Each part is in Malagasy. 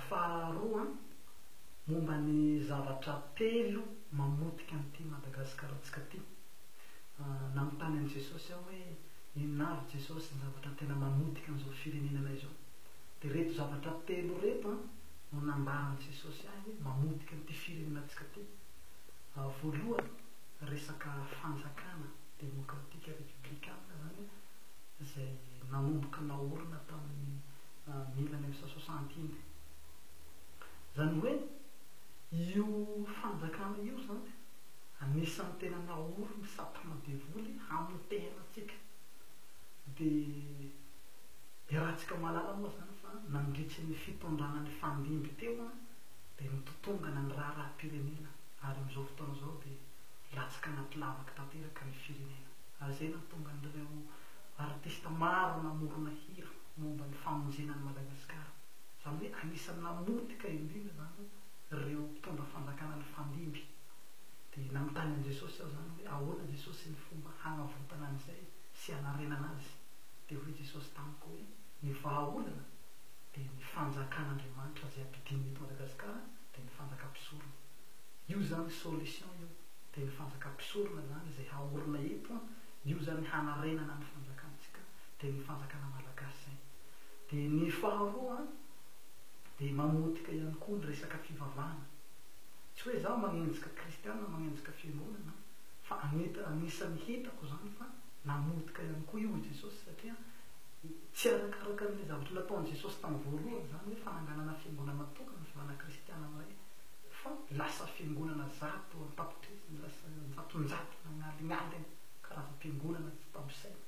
faharoa momba ny zavatra telo mamotika an'ity Madagasikaratsika ty. Nanontany an' Jesosy aho hoe inona avy Jesosy ny zavatra tena mamotika an'izao firenenana izao. Dia reto zavatra telo reto no nambaran' Jesosy ahy hoe mamotika an'ity firenenantsika ty. Voalohany resaka fanjakana demokratika republikana zany izay nanomboka naorina tamin'ny 1960. Zany hoe io fanjakana io zany anisan'ny tena naorina satrona devoly hamotehanantsika. Dia raha tsika malala moa zany fa nandritry ny fitondrana ny fandimby teo dia nitotongana ny raharaham-pirenena, ary amin'izao fotoana izao dia latsaka anaty lavaka tanteraka ny firenena. Ary izay nahatonga an'ireo artista maro namorona hira momba ny famonjenan'ny Madagasikara. Zany hoe anisan'ny namotika indrindra zany ireo mpitondra fanjakana ny fandimby. Dia nanontany an' Jesosy aho zany hoe ahoana Jesosy ny fomba hanavotana an'izay sy hanarenana azy. Dia hoy Jesosy tamiko hoe ny vahaolana dia ny fanjakan'Andriamanitra izay ampidininy eto Madagasikara dia ny fanjakam-pisorona. Io zany solution io. Dia ny fanjakam-pisorona zany izay haorina eto, io zany hanarenana ny fanjakantsika, dia ny fanjakana malagasy zay. Dia ny faharoa dia mamotika ihany koa ny resaka fivavahana. Tsy hoe zaho magnenjika kristiana, magnenjika fiangonana, fa anisan'ny hitako zany fa namotika ihany koa io Jesosy, satria tsy arakaraka ny zavatra nataon'i Jesosy tamin'ny voalohany zany hoe fananganana fiangonana tokana fivavahana kristiana ray, fa lasa fiangonana zato an-tapitrisy, lasa jatonjato nagnalingnaly karazam-piangonana tsy tampisaina.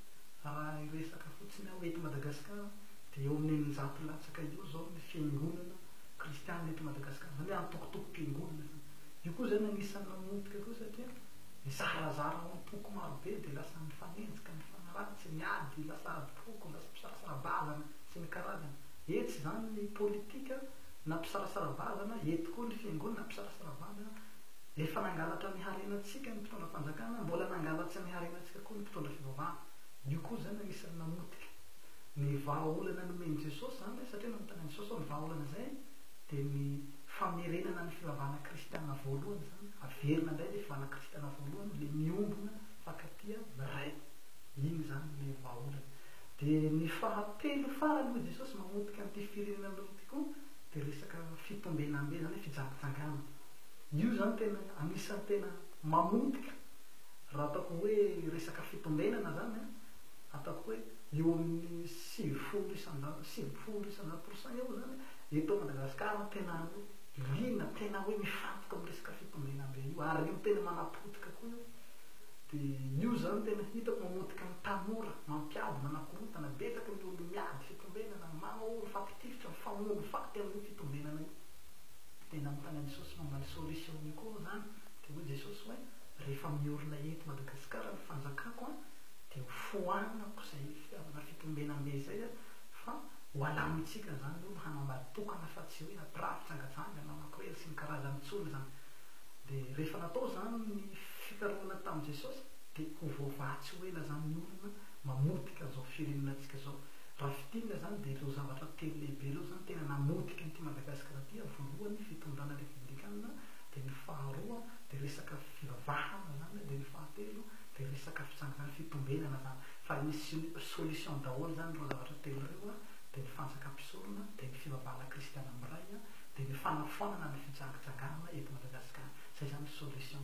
Raha iresaka fotsiny aho eto Madagasikara dia eo amin'ny zato latsaka eo zao ny fiangonana kristiana eto Madagasikara, zany hoe antokotoko-piangonana zany. Io koa zany anisan'ny namotika koa satria mizarazara ao am-poko marobe dia lasa mifanenjika, mifanaratsy, miady, lasa ady-poko, lasa mpisarasara-bazana sy ny karazana. Etsy zany ny politika na mpisarasara-bazana, eto koa ny fiangonana mpisarasara-bazana. Efa nangalatra ny harenantsika ny mpitondra fanjakana, mbola nangalatsa ny harenantsika koa ny mpitondra fivavahana. Io koa zany anisan'ny namotika. Ny vahaolana nomeny Jesosy zany, satria nanontany an'i Jesosy ny vahaolana izay dia ny famerenana ny fivavahana kristiana voalohany zany, averina indray ilay fivavahana kristiana voalohany, ilay miombona fankatia ray. Iny zany ilay vahaolana. Dia ny fahatelo farany Jesosy mamotika an'ity firenena ity koa dia resaka fitombenambe, zany hoe fijangajangana. Io zany tena anisan'ny tena mamotika. Raha ataoko hoe resaka fitombenana zany ataoko hoe eo amin'ny 70% eo zany eto Madagasikara tena liana, tena hoe mifantoka amin'ny resaka fitombenambe io, ary io tena manapotika koa io. Dia io zany tena hitako mamotika ny tanora, mampiady, manakorotana, betsaka ny olo miady fitombenana, manao mifampitifitra, mifamono faty amin'io fitombenana io. Dia nanontany an'i Jesosy momba ny solution io koa zany. Dia hoy Jesosy hoe rehefa miorina eto Madagasikara ny fanjakako dia ho fohanako izay fiavana fitombenambe izay, fa ho alamitsika zany olo hanambady-tokana, fa tsy hoe hampirafy-tsangajangana anankirery sy ny karazany tsony zany. Dia rehefa natao zany ny fikarohana tamin'i Jesosy dia ho voavatsy ho ela zany ny olona mamotika an'izao firenenantsika izao. Raha fitinina zany dia ireo zavatra telo lehibe ireo zany tena namotika an'ity Madagasikara ty. Voalohany fitondrana republikanina, dia ny faharoa dia resaka fivavahana zany, dia ny fahatelo dia resaka fitsangana fitombenana zany. Fa misy solution daholo zany ireo zavatra telo ireo, dia ny fanjakam-pisorona, dia ny fivavahana kristiana amiray, dia ny fanafoanana ny fijangajangana eto Madagasikara. Zay zany solution.